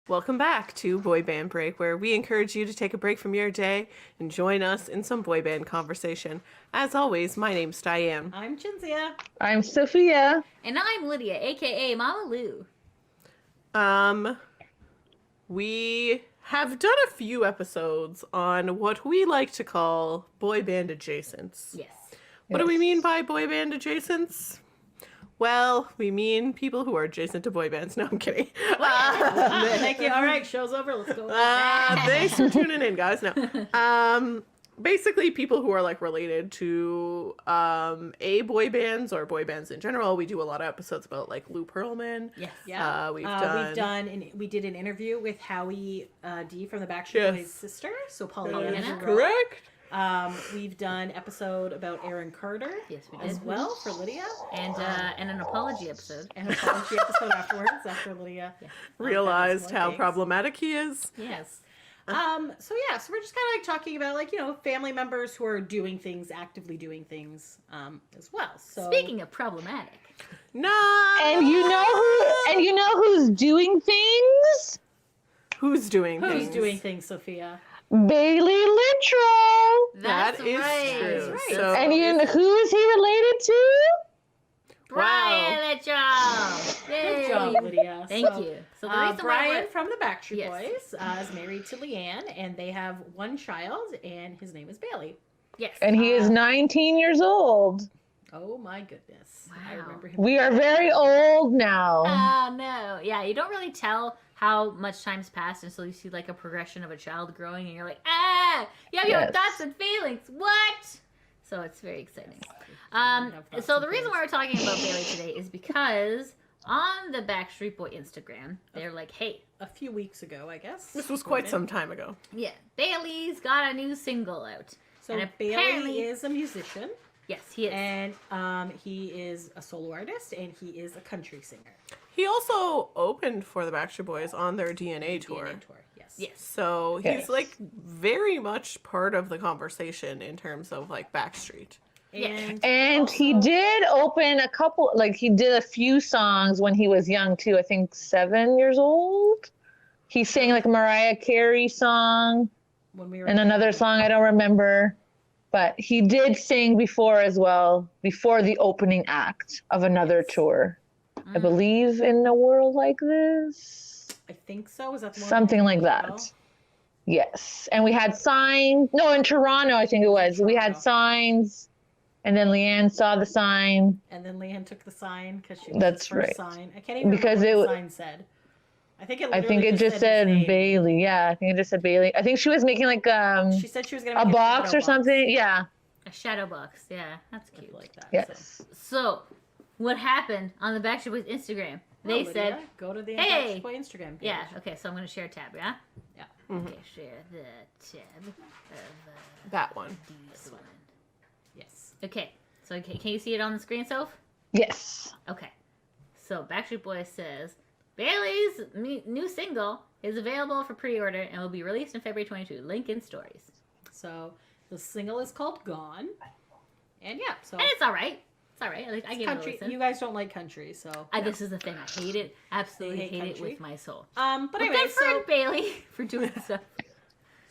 Welcome back to Boy Band Break, where we encourage you to take a break from your day and join us in some boy band conversation. As always, my name's Diane. I'm Chinzia. I'm Sophia. And I'm Lydia, aka Mama Lou. We have done a few episodes on what we like to call boy band adjacents. Yes. What do we mean by boy band adjacents? Well, we mean people who are adjacent to boy bands. No, I'm kidding. Thank you. All right, show's over. Let's go. Thanks for tuning in, guys. No. Basically, people who are like related to boy bands or boy bands in general. We do a lot of episodes about like Lou Pearlman. Yes. Yeah. We did an interview with Howie D from the Backstreet Boys sister. So Pollyanna. Correct. We've done episode about Aaron Carter. Yes, we did. As well for Lydia. And an apology episode. And an apology episode afterwards after Lydia Realized how problematic he is. Yes. So we're just kind of like talking about like, family members who are doing things, actively doing things, as well. So Speaking of problematic. No. And you know who's doing things? Who's doing things? who's doing things, Sophia? Baylee Littrell. That That's is right. true. Right. So, And who is he related to? Brian Littrell. Yay. Good job, Lydia. Thank you. So the reason Brian why from the Backstreet Yes. Boys is married to Leanne, and they have one child, and his name is Bailey. yes. And he is 19 years old. Oh my goodness! I Wow. remember him. We are very old now. No. Yeah, you don't really tell how much time's passed until you see like a progression of a child growing and you're like, you have your Yes. thoughts and feelings. What? So it's very exciting. So the reason why we're talking about Bailey today is because on the Backstreet Boy Instagram, they're like, hey, A few weeks ago, I guess. this was quite some time ago. yeah, Bailey's got a new single out. So and Bailey apparently- is a musician, Yes, he is. and he is a solo artist, and he is a country singer. He also opened for the Backstreet Boys on their DNA tour. DNA tour, yes. Yes. So he's Yes. like very much part of the conversation in terms of like Backstreet. And he did open he did a few songs when he was young too. I think 7 years old. He sang like a Mariah Carey song When we were and another song I don't remember. But he did sing before as well, before the opening act of another tour. I believe In a World Like This. I think so. Was that the one Something like that. Yes. And we had Signs. No, in Toronto, I think it was. We had Signs. And then Leanne saw the sign. And then Leanne took the sign because she was That's his first right. sign. I can't even Because remember what the sign said. I think it just said his name. Bailey. Yeah, I think it just said Bailey. I think she was making like She said she was gonna a make box shadow or something. Yeah. A shadow box. Yeah, that's cute. Something like that. Yes. So, what happened on the Backstreet Boys Instagram? They Lydia, said, go to the "Hey!" Backstreet Boy Instagram page. yeah, okay, so I'm going to share a tab, yeah? Yeah. Okay, share the tab of That one. this one. Yes. Okay, so can you see it on the screen, Soph? Yes. Okay. So, Backstreet Boys says, Bailey's new single is available for pre-order and will be released in February 22. Link in stories. So the single is called "Gone," and yeah, so And it's all right. It's all right. I gave it a country. listen. You guys don't like country, so This is the thing. I hate it. Absolutely You hate hate it country? with my soul. but But anyway, good for Bailey for doing stuff.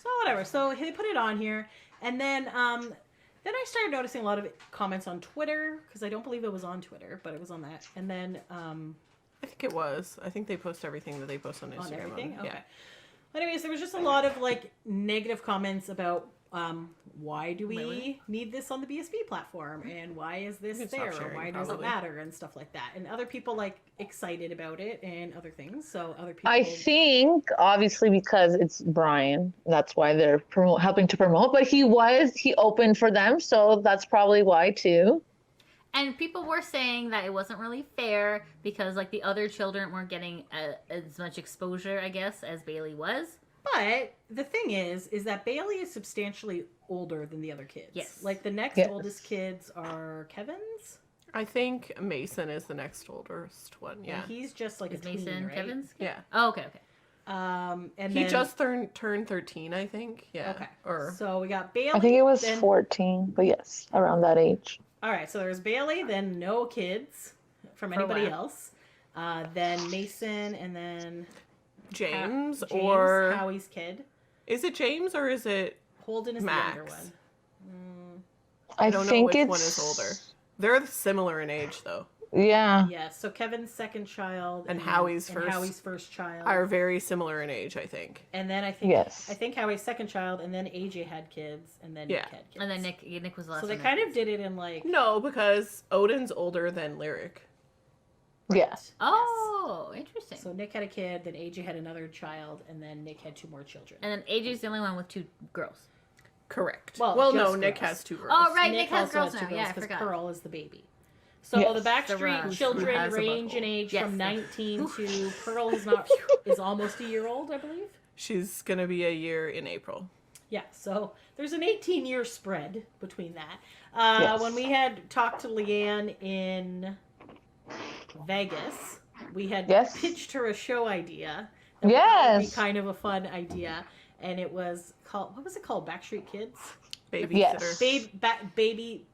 so whatever. So they put it on here, and then I started noticing a lot of comments on Twitter because I don't believe it was on Twitter, but it was on that, and then I think it was. I think they post everything that they post on Instagram. on everything. Yeah. Okay. Anyways, there was just a lot of like negative comments about why do we need this on the BSB platform, and why is this can there, stop or sharing, why does it probably. matter, and stuff like that. And other people like excited about it and other things. So other people. I think obviously because it's Brian, that's why they're helping to promote. But he opened for them, so that's probably why too. And people were saying that it wasn't really fair because like the other children weren't getting as much exposure, I guess, as Bailey was. But the thing is that Bailey is substantially older than the other kids. Yes. Like the next Yes. oldest kids are Kevin's. I think Mason is the next oldest one. Yeah. And he's just like Is a tween, Mason right? Kevin's? Yeah. Oh, okay. And He then, just turned 13, I think. Yeah. okay. Or So we got Bailey. I think it was then, 14, but yes, around that age. All right. So there's Bailey, then no kids from For a anybody while. else. Then Mason, and then James, James, or Howie's kid. is it James or is it Holden is Max? the younger one. I don't know think which it's one is older. They're similar in age though. Yeah. Yeah, so Kevin's second child And Howie's first child Are very similar in age, I think. and then I think Yes. Howie's second child, and then AJ had kids, and then Yeah. Nick had kids. And then Nick was the last So they one. kind of did it in like No, because Odin's older than Lyric. Yeah. Oh, interesting. So Nick had a kid, then AJ had another child, and then Nick had 2 more children. And then AJ's the only one with 2 girls. Correct. Well, no, just Nick girls. has 2 girls. Oh, right, Nick has also girls had 2 now. Yeah, I 'cause forgot. Pearl is the baby. So Yes. the The Backstreet Rush. children Has a range in butthole. age Yes. from 19 to Pearl is almost a year old, I believe. She's gonna be a year in April. Yeah, so there's an 18-year spread between that. Yes. When we had talked to Leanne in Vegas, we had Yes. pitched her a show idea. That we thought would be Yes. kind of a fun idea, and it was called, what was it called? Backstreet Kids? Babysitter. Yes. Baby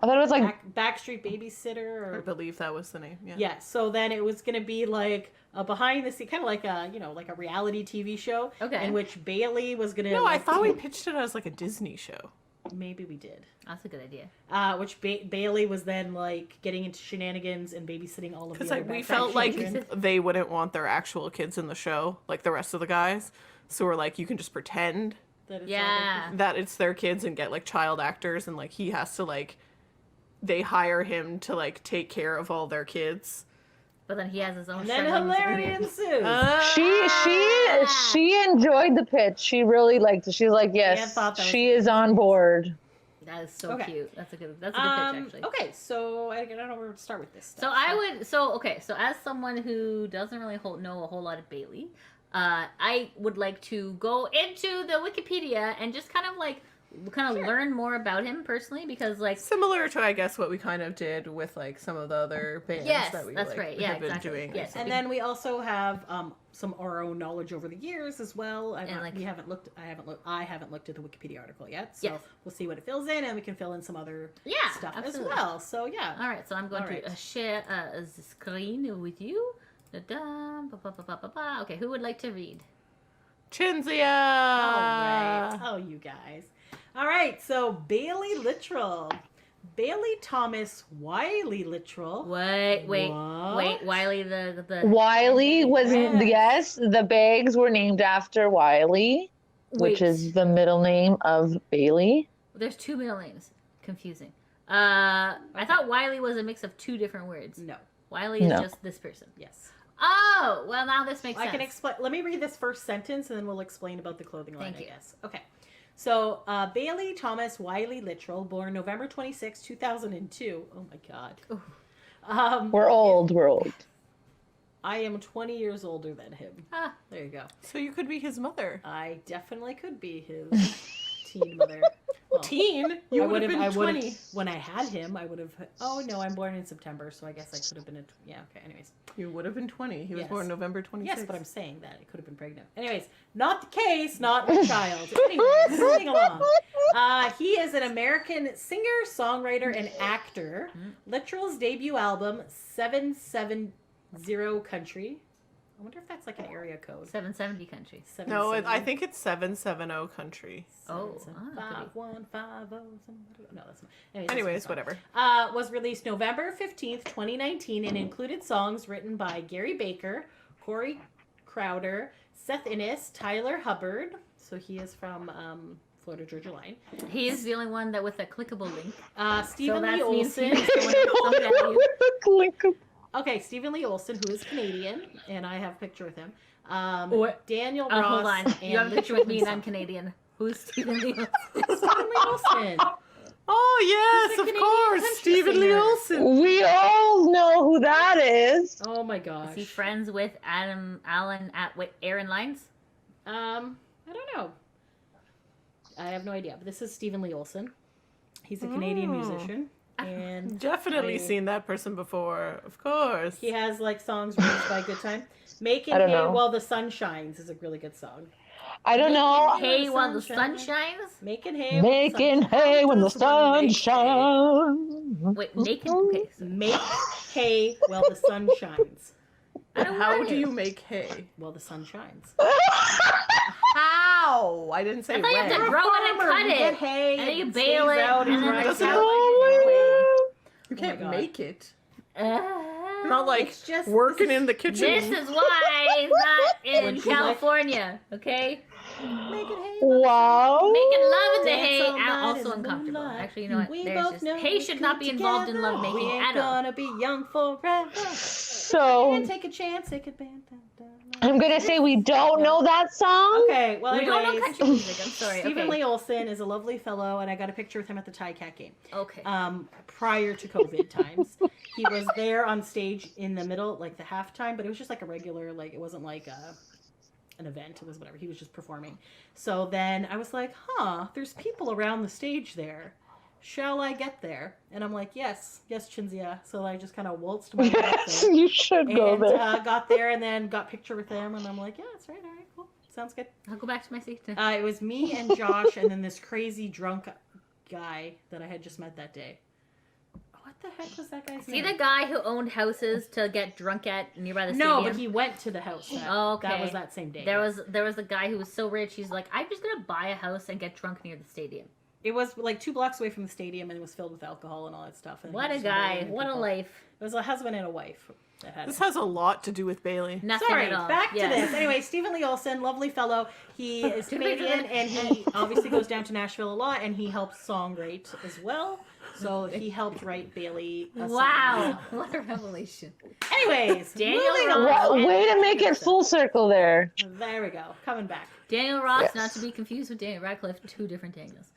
I thought it was like Backstreet Babysitter, I or believe that was the name. Yeah. yeah. So then it was going to be like a behind the scene, kind of like a like a reality TV show, Okay. in which Baylee was going to. No, I thought we pitched it as like a Disney show. maybe we did. That's a good idea. Which Baylee was then like getting into shenanigans and babysitting all of the Because other like we Backstreet felt like children. they wouldn't want their actual kids in the show, like the rest of the guys. So we're like, you can just pretend That it's Yeah. that it's their kids and get like child actors, and like he has to like, they hire him to like take care of all their kids. But then he has his own and then struggling hilarity experience. ensues. she enjoyed the pitch. She really liked it. She was like, yes, thought that was she really is on board. That is so Okay. cute. That's a good pitch actually. Okay, so I don't know where to start with this So stuff. so as someone who doesn't really know a whole lot of Baylee, I would like to go into the Wikipedia and just kind of learn more about him personally, because like Similar to, I guess, what we kind of did with like some of the other bands Yes, that we that's like, right. Yeah, have been exactly. doing. Yes. And then we also have some our own knowledge over the years as well. And, like- I haven't looked at the Wikipedia article yet, so Yes. we'll see what it fills in, and we can fill in some other Yeah, stuff absolutely. as well. So yeah, All right, so I'm going All right. to share a screen with you. Da-da, ba-ba-ba-ba-ba. Okay, who would like to read? Chinzia! all right. Oh, you guys. All right. So Baylee Littrell, Baylee Thomas Wiley Littrell. Wait, What? Wiley the Wiley was Yes. yes, the bags were named after Wiley, which Wait. is the middle name of Baylee. There's 2 middle names. Confusing. I thought Wiley was a mix of 2 different words. No. Wiley is No. just this person. Yes. Oh, well now this makes I sense. can explain. Let me read this first sentence, and then we'll explain about the clothing line. Thank you. I guess. Okay. So Baylee Thomas Wiley Littrell, born November 26, 2002. Oh my God. We're old. We're old. I am 20 years older than him. Ah, There you go. So you could be his mother. I definitely could be his teen mother. Well, Teen? You would have been 20. When I had him, I would have. Oh no, I'm born in September, so I guess I could have been. Yeah. Okay. Anyways. You would have been 20. He was Yes. born November 26th. Yes, but I'm saying that I could have been pregnant. Anyways, not the case. Not my child. Anyways, moving along. He is an American singer, songwriter, and actor. Littrell's debut album, 770 Country. I wonder if that's like an area code. 770 country. No, I think it's 770 country. Oh, Seven, could be. 5150. No, that's not. Anyways, that's whatever. was released November 15th, 2019, and included songs written by Gary Baker, Corey Crowder, Seth Innes, Tyler Hubbard. So he is from Florida Georgia Line. He is the only one that with a clickable link. Stephen that Lee means Olsen. he's going to value. Okay, Stephen Lee Olsen, who is Canadian, and I have a picture with him. What? Daniel Ross. Hold on. And You have a picture with me and I'm Mitchell Canadian. Who's Stephen Lee? Stephen Lee Olsen. Oh, yes, He's a of Canadian course. country Stephen Lee singer. Olsen. We all know who that is. Oh my Is gosh. he friends with Aaron Lines? I don't know. I have no idea, but this is Stephen Lee Olsen. He's a Canadian musician, and Definitely I- seen that person before, of course. he has like songs released by Good Time. Making I don't Hay know. While the Sun Shines is a really good song. I don't know. Hey, the while the sun sun shines? Making hay. Making hay when the sun shines. Wait, making. Okay, so Make hay while the sun shines. I don't know How what do it you is. make hay? Well, the sun shines. How? I didn't say I thought you have when. to grow it and cut You get it. hay, And then you it bale stays it, out and then dries it doesn't out. go Oh You can't God. make it. Uh, You're not like It's just- working this is- in the kitchen. This is why it's not in Would you like- California, okay? Make it hay. Wow. Making love in the Dance hay all night also in the uncomfortable. moonlight. Actually, you know what? We There's both just know hay we should could not be involved in together. lovemaking We ain't at all. gonna be young forever. So And take a chance, it could be. I'm gonna say we don't know that song. Okay, well, We don't know anyways, country music. I'm sorry. Stephen Okay. Lee Olsen is a lovely fellow, and I got a picture with him at the Tie Cat game. Okay. Prior to COVID times, he was there on stage in the middle, like the halftime, but it was just like a regular, like it wasn't like an event. It was whatever. He was just performing. So then I was like, there's people around the stage there. Shall I get there? And I'm like, yes, Chinzia. So I just kind of waltzed my way up Yes, there. you should go And there. got there and then got picture with them, and I'm like, yeah, that's right. All right, cool. Sounds good. I'll go back to my seat. It was me and Josh, and then this crazy drunk guy that I had just met that day. What the heck was that guy's See name? the guy who owned houses to get drunk at nearby the stadium? No, but he went to the house. Oh, okay. That was that same day. There was a guy who was so rich. He's like, I'm just gonna buy a house and get drunk near the stadium. It was like 2 blocks away from the stadium, and it was filled with alcohol and all that stuff. And What he a was guy! inviting What a people. life! It was a husband and a wife that had This it. has a lot to do with Bailey. Nothing Sorry, at all. back to Yes. this. Anyway, Stephen Lee Olsen, lovely fellow. He is Canadian, and he obviously goes down to Nashville a lot, and he helps songwrite as well. So he helped write Bailey a song. Wow! What a revelation! Anyways, Daniel moving Ross. on. Way to make it full circle there. There we go. Coming back. Daniel Ross, Yes. not to be confused with Daniel Radcliffe, 2 different Daniels.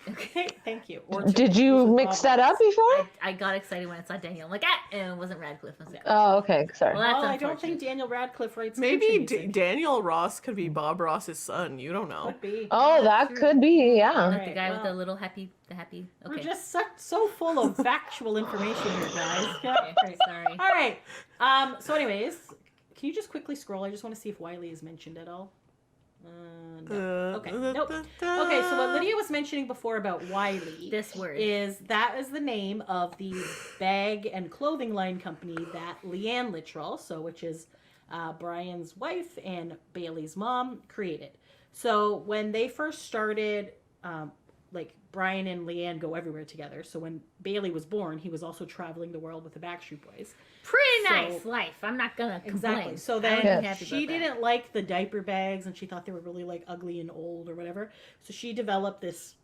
Okay, thank you. Or Did you mix that up before? I got excited when I saw Daniel. I'm like, and it wasn't Radcliffe. I was like, Oh, okay. Sorry. well, that's Well, I don't unfortunate. think Daniel Radcliffe writes Maybe country music. Daniel Ross could be Bob Ross's son. You don't know. Could be. Oh, that could be. Yeah. Like the guy with well, the little happy, Okay. We're just so full of factual information here, guys. Yeah, Okay, great. sorry. All right. So, anyways, can you just quickly scroll? I just want to see if Wiley is mentioned at all. No. Okay. Nope. Okay. So what Lydia was mentioning before about Wiley This word. is the name of the bag and clothing line company that Leanne Littrell, which is Brian's wife and Bailey's mom, created. So when they first started, like Brian and Leanne go everywhere together. So when Bailey was born, he was also traveling the world with the Backstreet Boys. Pretty So- nice life. I'm not gonna complain. Exactly. So I then would be Yes. happy she about that. didn't like the diaper bags, and she thought they were really like ugly and old or whatever. So she developed this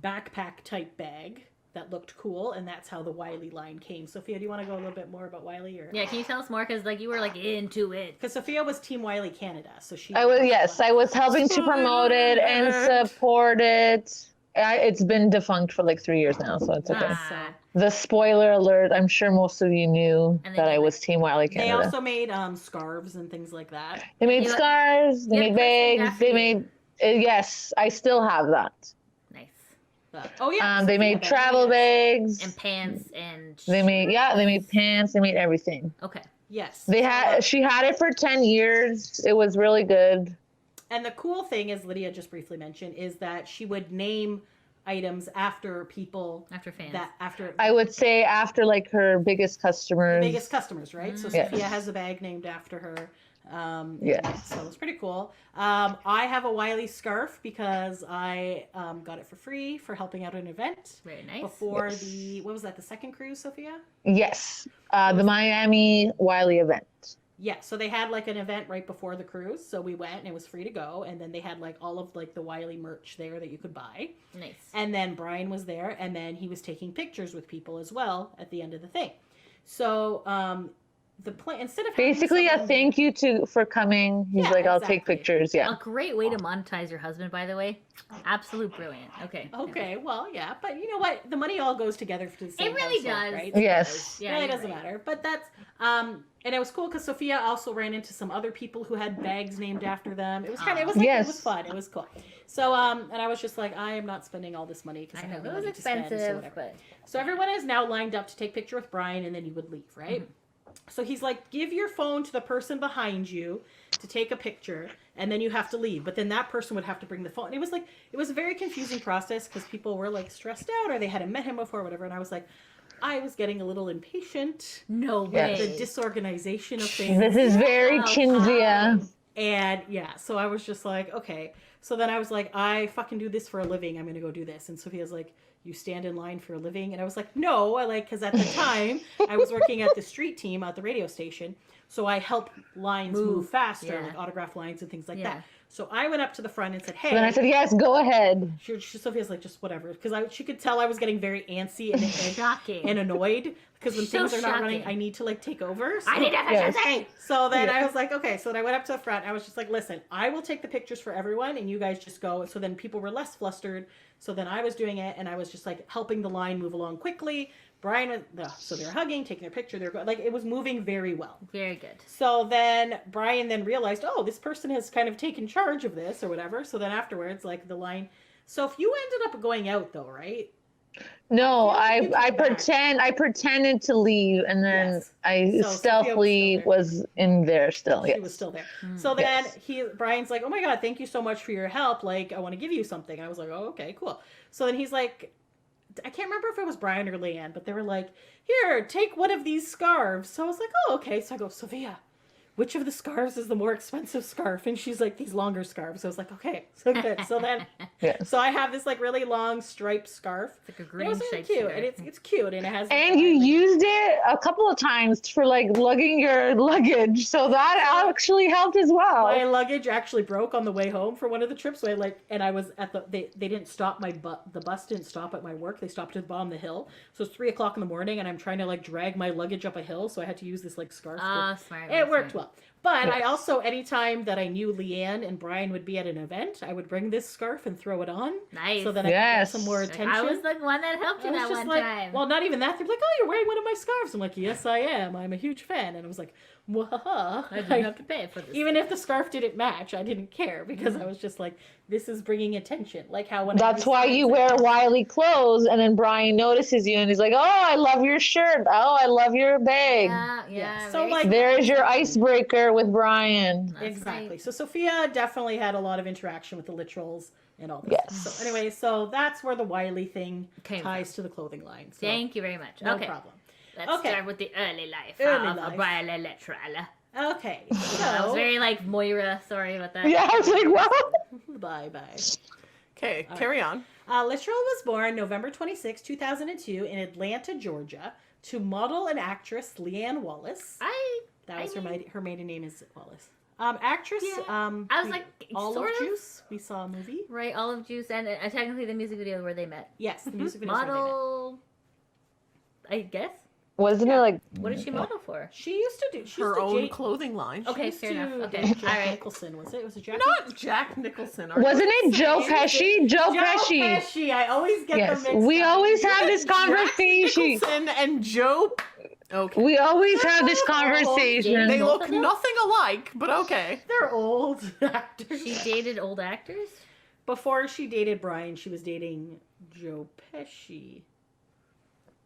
backpack type bag that looked cool, and that's how the Wiley line came. Sophia, do you want to go a little bit more about Wiley, or Yeah, can you tell us more? Because like you were like into it. because Sophia was Team Wiley Canada, so she. I was helping to promote it and support it. It's been defunct for like 3 years now, so it's okay. Ah. The spoiler alert, I'm sure most of you knew And they that I did was Team Wiley They Canada. also made scarves and things like that. They made You- scarves, they you made had a person bags, they after made, yes, I still have that. Nice. Oh yeah. They Sophia, made that- travel bags. And pants and. They made pants, they made everything. Okay. Yes. She had it for 10 years. It was really good. And the cool thing, as Lydia just briefly mentioned, is that she would name items after people After fans. after I would say after like her biggest customers. biggest customers, right? So Yes. Sophia has a bag named after her. Yes. So it's pretty cool. I have a Wiley scarf because I got it for free for helping out an event Very nice. before Yes. the second cruise, Sophia? Yes. The Miami Wiley event. Yeah, so they had like an event right before the cruise, so we went and it was free to go, and then they had like all of like the Wiley merch there that you could buy. Nice. And then Brian was there, and then he was taking pictures with people as well at the end of the thing. So the plan, instead of having Basically a someone- thank you for coming. He's Yeah, like, I'll take exactly. pictures. Yeah. A great way to monetize your husband, by the way. Absolute brilliant. Okay. Okay, well, yeah, but you know what? The money all goes together to the same It really household, does. right? Yes. It really you're doesn't right. matter. But that's and it was cool because Sophia also ran into some other people who had bags named after them. It was kind of it was Yes. fun. It was cool. So and I was just like, I am not spending all this money because I I know have it no was money to spend, so expensive, whatever. but So everyone is now lined up to take picture with Brian, and then you would leave, right? So he's like, give your phone to the person behind you to take a picture, and then you have to leave. But then that person would have to bring the phone. And it was a very confusing process because people were like stressed out or they hadn't met him before, or whatever. And I was like, I was getting a little impatient. No Yes. way. The disorganization of things. This is very Yeah. Kinsia. And yeah, so I was just like, okay. So then I was like, I fucking do this for a living. I'm going to go do this. And Sophia's like, you stand in line for a living? And I was like, no, because at the time I was working at the street team at the radio station. So I help lines move faster, Yeah. like autograph lines and things like Yeah. that. So I went up to the front and said, hey. So then I said, yes, go ahead. Sophia's like, just whatever. Because she could tell I was getting very antsy and Shocking. and annoyed. Because when So things are not running, shocking. I need to like take over. So, I need efficiency. so then I was like, okay. So then I went up to the front. I was just like, listen, I will take the pictures for everyone and you guys just go. So then people were less flustered. So then I was doing it and I was just like helping the line move along quickly. Brian, so they're hugging, taking their picture. They're like, it was moving very well. Very good. So then Brian then realized, oh, this person has kind of taken charge of this or whatever. So then afterwards, like the line. So if you ended up going out though, right? No, I feel like I you took it back. I pretended to leave, and then Yes. I So Sophia stealthily was still was in there still. She Yes. was still there. So then Yes. Brian's like, oh my God, thank you so much for your help. Like, I want to give you something. And I was like, oh, okay, cool. So then he's like, I can't remember if it was Brian or Leanne, but they were like, here, take one of these scarves. So I was like, oh, okay. So I go, Sophia, which of the scarves is the more expensive scarf? And she's like, these longer scarves. So I was like, okay, so good. So then, Yes. so I have this like really long striped scarf. It's like a And green it was really shaped cute. scarf. And it's cute. And it has. And you used it a couple of times for like lugging your luggage, so that actually helped as well. My luggage actually broke on the way home for one of the trips. So I was at they didn't stop the bus didn't stop at my work. They stopped at the bottom of the hill. So it's 3:00 in the morning and I'm trying to like drag my luggage up a hill. So I had to use this like scarf. Smart. It worked smart. well. But I Yes. also, anytime that I knew Leanne and Brian would be at an event, I would bring this scarf and throw it on. Nice. So that I could get Yes. some more Like, attention. I was the one that helped I you was that just one like, time. well, not even that. They're like, oh, you're wearing one of my scarves. I'm like, yes, I am. I'm a huge fan. And I was like, I didn't have to pay for this. even if the scarf didn't match, I didn't care because I was just like, this is bringing attention. Like how when That's why you wear Wiley clothes, and then Brian notices you, and he's like, "Oh, I love your shirt. Oh, I love your bag." Yeah. Yeah. So, very like- smart. There's your icebreaker with Brian. That's Exactly. right. So Sophia definitely had a lot of interaction with the Littrells and all this. Yes. So anyway, so that's where the Wiley thing Came ties to the clothing line. So Thank you very much. no okay. problem. Let's Okay. start with the early life Early of life. Brian Littrell. Okay. That was So very like Moira. Sorry about that. Yeah, I was like, "Well, bye. Okay, carry on. Littrell was born November 26, 2002 in Atlanta, Georgia, to model and actress Leanne Wallace. That was her maiden name is Wallace. Actress. Yeah. I was we- like, Olive sort of. Juice. We saw a movie. Right, Olive Juice, and technically the music video where they met. Yes, the music video. is where they met. Model, I guess. wasn't it like?" What did she model for? She used to do Her own clothing line. Okay, used fair to enough. do Okay, Jack all right. Nicholson, was it? It was a Jack. Not Jack Nicholson. Are Wasn't you it Joe insane? Pesci? Joe Joe Pesci. Pesci. I always get Yes, them mixed we up. always have this Jack conversation. Nicholson and Joe. Okay. We always have this Oh, conversation. They Both look of them? nothing alike, but okay. They're old actors. She dated old actors? Before she dated Brian, she was dating Joe Pesci.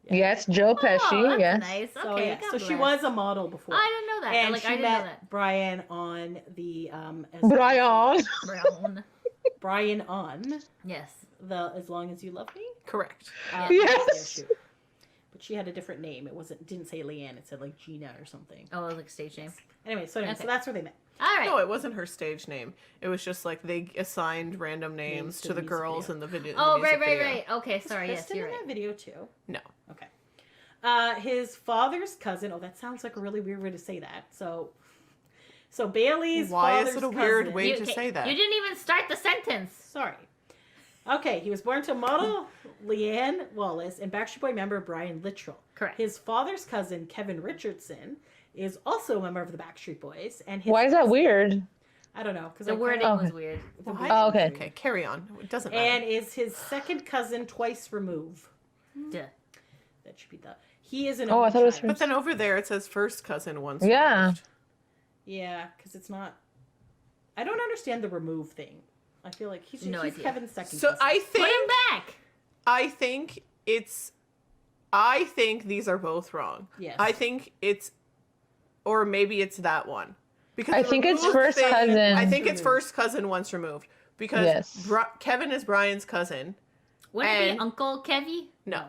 Yes, Joe Pesci. Oh, that's Yes. nice. So Okay, yeah, God so she bless. was a model before. I didn't know that. and Like, she I didn't met know that. Brian on the Brian. Brown. Brian on Yes. the As Long as You Love Me. Correct. Yes. video shoot. But she had a different name. Didn't say Leanne. It said like Gina or something. Oh, it was like a stage name. Anyway, so Okay. that's where they met. All right. No, it wasn't her stage name. It was just like they assigned random names Names to to the the music girls video. in the video. Oh, the music right. video. Okay, sorry. Was Yes, Kristen you're in right. that video too? No. Okay. His father's cousin. Oh, that sounds like a really weird way to say that. So Bailey's Why father's is it a weird cousin- way You- to say that? You didn't even start the sentence. Sorry. Okay, he was born to model Leanne Wallace and Backstreet Boy member Brian Littrell. Correct. His father's cousin, Kevin Richardson, is also a member of the Backstreet Boys. And his Why is that weird? I don't know. Because The wording Okay. was weird. Why? Oh, okay. Okay, carry on. It doesn't matter. And is his second cousin twice removed. Duh. That should be the... He is an Oh, I only thought it was child. But then over there it says first cousin once. Yeah. removed. Yeah, because it's not... I don't understand the remove thing. I feel like he's No idea. Kevin's second So cousin. I Put him think back. I think these are both wrong. Yes. I think it's, or maybe it's that one. Because I the think it's removed first cousin. I think it's Removed. first cousin once removed because Yes. Kevin is Brian's cousin. Wouldn't it And- be Uncle Kevy? No,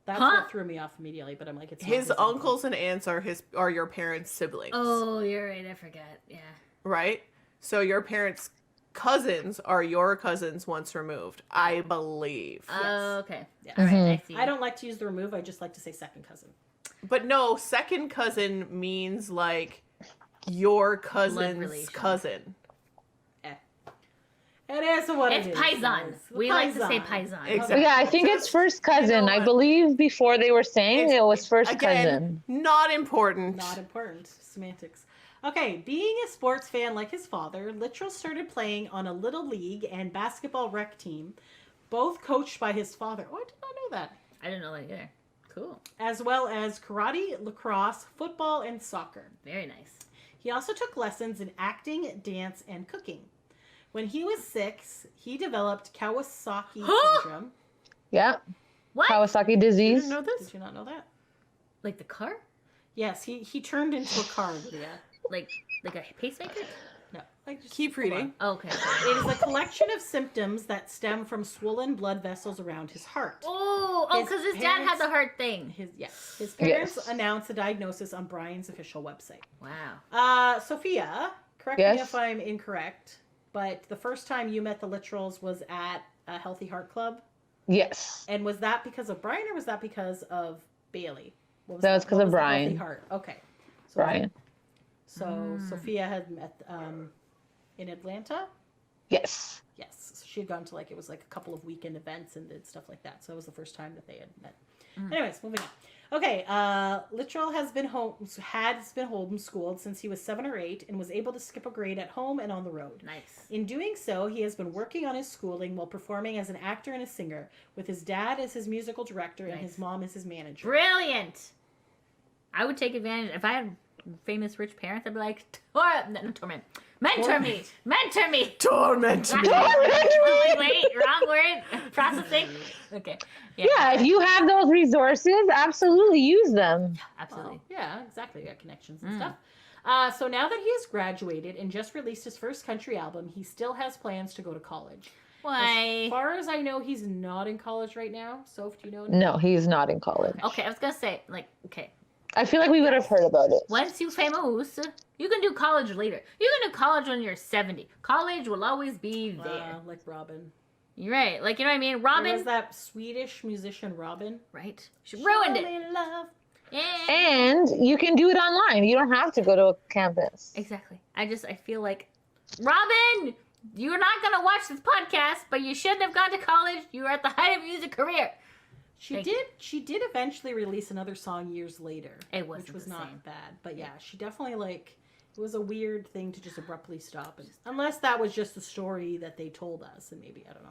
That's Huh? what threw me off immediately. But I'm like, it's not His uncles and aunts are your parents' siblings. Oh, you're right. I forget. Yeah. Right? So your parents' cousins are your cousins once removed, I believe. Oh, okay. Yes. All right. I see. I don't like to use the remove. I just like to say second cousin. But no, second cousin means like your cousin's relation. cousin. It is what It's it is. paisan. We like to say paisan. Exactly. Yeah, I think it's first cousin. I believe before they were saying it was first Again, cousin. not important. Not important. Semantics. Okay, being a sports fan like his father, Littrell started playing on a little league and basketball rec team, both coached by his father. Oh, I did not know that. I didn't know that either. Cool. As well as karate, lacrosse, football, and soccer. Very nice. He also took lessons in acting, dance, and cooking. When he was 6, he developed Kawasaki syndrome. Yeah. What? Kawasaki You disease. didn't know this? Did you not know that? Like the car? Yes, he turned into a car, Lydia. Like a pacemaker? No, like just Keep hold on. reading. Oh, okay. It is a collection of symptoms that stem from swollen blood vessels around his heart. Oh, because his dad had parents- the heart thing. His parents Yes. announced the diagnosis on Brian's official website. Wow. Sophia, correct me Yes. if I'm incorrect, but the first time you met the Littrells was at a Healthy Heart Club, Yes. and was that because of Brian or was that because of Baylee? What That was 'cause what of the Healthy Brian. Heart. Okay. So, Brian. So Sophia had met in Atlanta. Yes. Yes, so she had gone to like it was like a couple of weekend events and did stuff like that. So it was the first time that they had met. Anyways, moving on. Okay, Littrell has been homeschooled since he was 7 or 8 and was able to skip a grade at home and on the road. Nice. In doing so, he has been working on his schooling while performing as an actor and a singer, with his dad as his musical director and Nice. his mom as his manager. Brilliant. I would take advantage. If I had famous rich parents, I'd be like, torment. Mentor me. Mentor me. Torment me. Wait, wrong word. Processing. Okay. Yeah, if you have those resources, absolutely use them. Absolutely. Yeah, exactly. You got connections and stuff. So now that he has graduated and just released his first country album, he still has plans to go to college. Why? As far as I know, he's not in college right now. Soph, do you know? No, he's not in college. Okay, I was gonna say, okay. I feel like we would have heard about it. Once you famous, you can do college later. You can do college when you're 70. College will always be there. Like Robin. You're right. Like, you know what I mean? There Robin. was that Swedish musician Robin. Right. She ruined Show it. me love. Yeah. And you can do it online. You don't have to go to a campus. Exactly. I feel like, Robin, you're not going to watch this podcast, but you shouldn't have gone to college. You were at the height of your music career. She did eventually release another song years later. It wasn't which was the not same. bad. But yeah, she definitely it was a weird thing to just abruptly stop. Unless that was just the story that they told us, and maybe I don't know.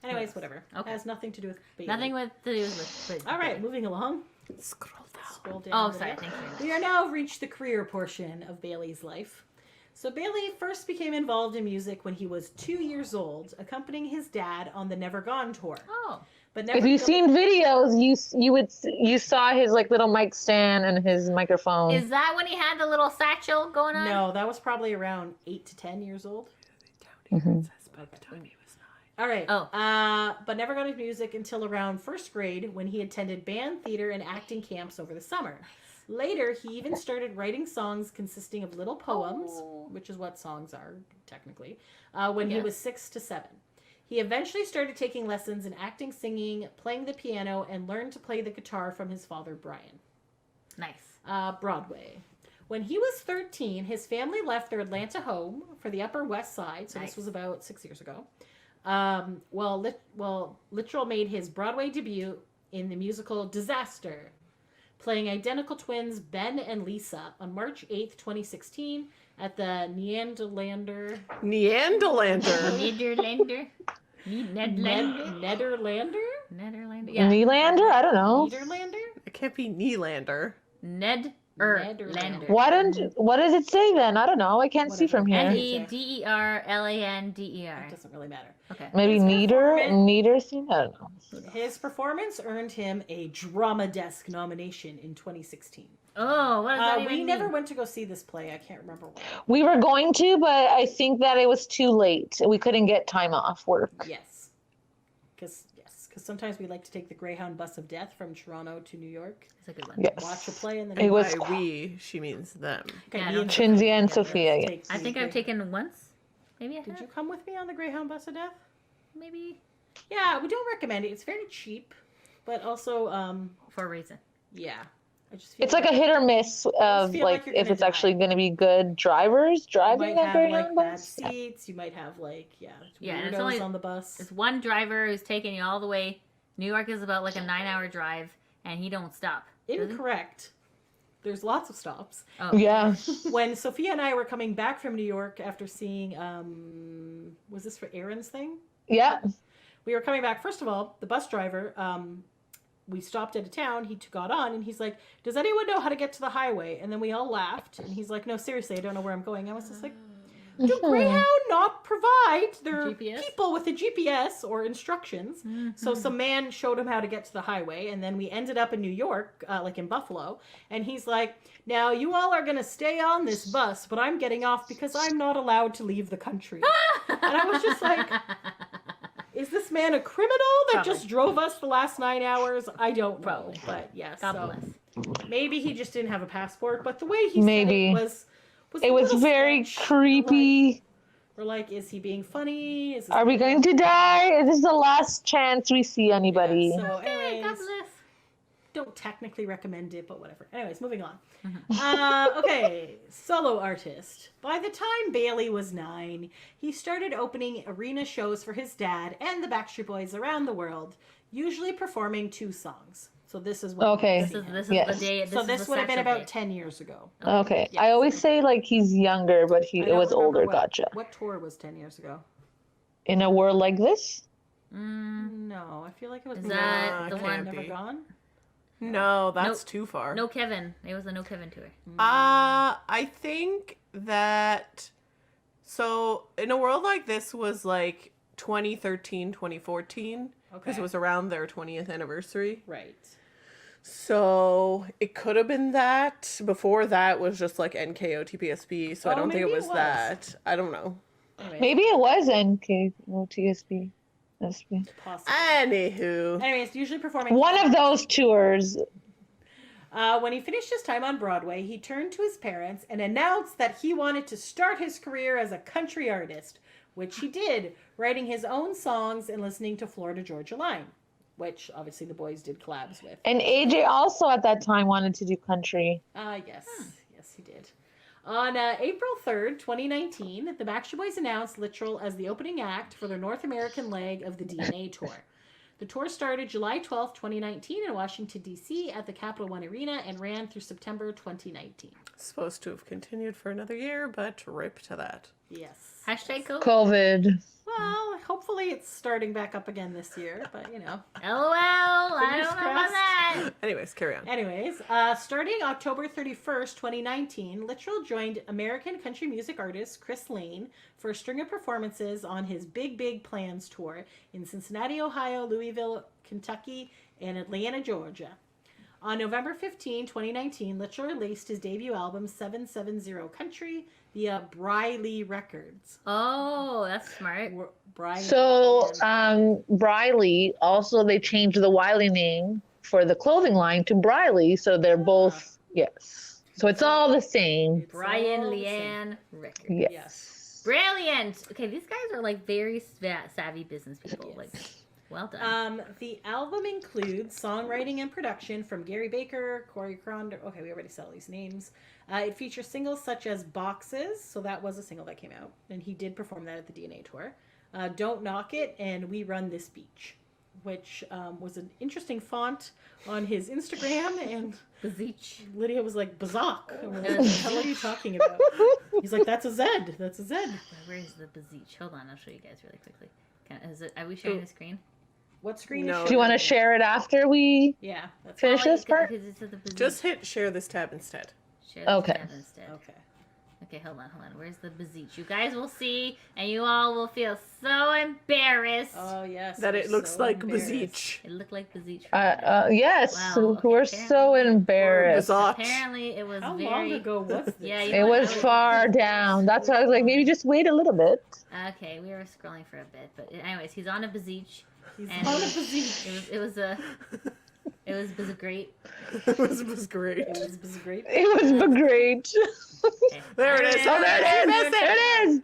Anyways, whatever. Okay. Has nothing to do with Baylee. Nothing to do with. All right, moving along. Scroll down. Scroll down. Oh, a sorry. bit. Thank you. We are now reached the career portion of Bailey's life. So Baylee first became involved in music when he was 2 years old, accompanying his dad on the Never Gone tour. Oh. But never If you've seen videos, you saw his like little mic stand and his microphone. Is that when he had the little satchel going on? No, that was probably around 8 to 10 years old. Mhm. By the time he was 9. All right. Oh. But never got into music until around first grade when he attended band, theater, and acting camps over the summer. Later, he even started writing songs consisting of little poems, Oh. which is what songs are technically, when he Yes. was 6 to 7. He eventually started taking lessons in acting, singing, playing the piano, and learned to play the guitar from his father, Brian. Nice. Broadway. When he was 13, his family left their Atlanta home for the Upper West Side, so Nice. this was about 6 years ago. Littrell made his Broadway debut in the musical Disaster, playing identical twins Ben and Lisa on March 8th, 2016 at the Neanderlander. Neanderlander. Nederlander. Nederlander. Netherlander? Nederlander. Yeah. Nylander? I don't know. Nederlander? It can't be Nylander. Nederlander. What does it say then? I don't know. I can't see from Whatever. here. Nederlander. It doesn't really matter. Okay. Maybe His Neater? performance- Neater? I don't know. His performance earned him a Drama Desk nomination in 2016. Oh, what does that even We mean? never went to go see this play. I can't remember why. We were going to, but I think that it was too late. We couldn't get time off work. Yes, because because sometimes we like to take the Greyhound bus of death from Toronto to New York, It's a good one. Yes. watch a play, and then It was- By we, she means them. Okay, Yeah, I me don't and think- Shinzi and let's Sophia, yeah. take I the think I've Greyhound. taken once. Maybe I Did have. you come with me on the Greyhound bus of death? Maybe Yeah, we don't recommend it. It's very cheap, but also, for a reason. yeah. I just feel It's like a hit or miss of feel like like you're if gonna it's die. actually going to be good drivers you driving might that have Greyhound like bad bus. seats. You might have like Yeah, and weirdos it's only- on the bus. It's one driver who's taking you all the way. New York is about like a 9-hour drive, and he don't stop. does he? Incorrect. There's lots of stops. Oh. Yeah. When Sophia and I were coming back from New York after seeing, was this for Aaron's thing? Yeah. We were coming back. First of all, the bus driver, we stopped at a town. He got on and he's like, "Does anyone know how to get to the highway?" And then we all laughed. And he's like, "No, seriously, I don't know where I'm going." I was just like, "Do Greyhound not provide their GPS? people with a GPS or instructions?" Mm-hmm. So some man showed him how to get to the highway, and then we ended up in New York, like in Buffalo. And he's like, "Now you all are gonna stay on this bus, but I'm getting off because I'm not allowed to leave the country." And I was just like, is this man a criminal that Probably. just drove us the last 9 hours? I don't know. Probably. But yes, God so bless. maybe he just didn't have a passport. But the way he Maybe. said it It a was little very sketch. creepy. We're like, is he being funny? Is this Are we going to die? This is the last chance we see anybody. Yeah, so Okay, anyways, God bless. don't technically recommend it, but whatever. Anyways, moving on. Mm-hmm. Okay, solo artist. By the time Baylee was 9, he started opening arena shows for his dad and the Backstreet Boys around the world, usually performing 2 songs. So this is what Okay. This is Yes. the day. So is this the would have been Saturday. about 10 years ago. Okay. Yes. I always say like he's younger, but I it don't was remember older. what- Gotcha. What tour was 10 years ago? In a world like this? No, I feel like it was Is that Nah, the can't one? be. Never Gone. No, that's Nope. too far. No Kevin. It was a no Kevin tour. I think that so in a world like this was like 2013, 2014 because Okay. it was around their 20th anniversary. Right. So it could have been that. Before that was just like NKO TPSB, so I Oh, don't think it maybe it was was. that. I don't know. Anyways, Maybe it was NKOTSB. SB. possibly. Anywho. Anyways, usually performing. One of those tours. When he finished his time on Broadway, he turned to his parents and announced that he wanted to start his career as a country artist, which he did, writing his own songs and listening to Florida Georgia Line, which obviously the boys did collabs with. And AJ also at that time wanted to do country. Yes, yes, he did. On April 3rd, 2019, the Backstreet Boys announced Littrell as the opening act for their North American leg of the DNA tour. The tour started July 12th, 2019 in Washington, D.C. at the Capital One Arena and ran through September 2019. Supposed to have continued for another year, but rip to that. Yes. Hashtag COVID. COVID. Well, hopefully it's starting back up again this year, but you know. LOL. I Fingers don't know about crossed. that. Anyways, carry on. Anyways, starting October 31st, 2019, Littrell joined American country music artist Chris Lane for a string of performances on his Big Big Plans tour in Cincinnati, Ohio, Louisville, Kentucky, and Atlanta, Georgia. On November 15, 2019, Littrell released his debut album 770 Country via Baylee Records. Oh, that's smart. Brian So, Littrell. Briley, also they changed the Wiley name for the clothing line to Briley, so they're both, yes. So it's all the same. It's Brian all the same. Leanne Rickard. Yes. Yes. Brilliant. Okay, these guys are like very savvy business people. Yes. Like, well done. The album includes songwriting and production from Gary Baker, Corey Cronder. Okay, we already said all these names. It features singles such as Boxes, so that was a single that came out, and he did perform that at the DNA tour. Don't Knock It and We Run This Beach, which was an interesting font on his Instagram, and Bezeech. Lydia was like, Bazak. And we're like, what the hell are you talking about? He's like, that's a Z. That's a Z. Where is the Bezeech? Hold on, I'll show you guys really quickly. Are we sharing the screen? What screen No. is Do you want to share it after we Yeah, that's finish Oh, this part? because it's at the Bezeech. Just hit share this tab instead. Share the Okay. tab instead. okay. Okay, hold on. Where's the Bezeech? You guys will see, and you all will feel so embarrassed. Oh, yes. That we're it looks so like embarrassed. Bezeech. It looked like Bezeech. Yes, Wow, okay, we're apparently- so embarrassed. Bazak. Apparently, it was How very. long ago was this? Yeah, you It know what, was I far down. That's why I was like, maybe just wait a little bit. Okay, we were scrolling for a bit, but anyways, he's on a Bezeech. He's And on a beseech. it was great. It was great. It was great. It was great. There it is. Oh, there it is. There it is.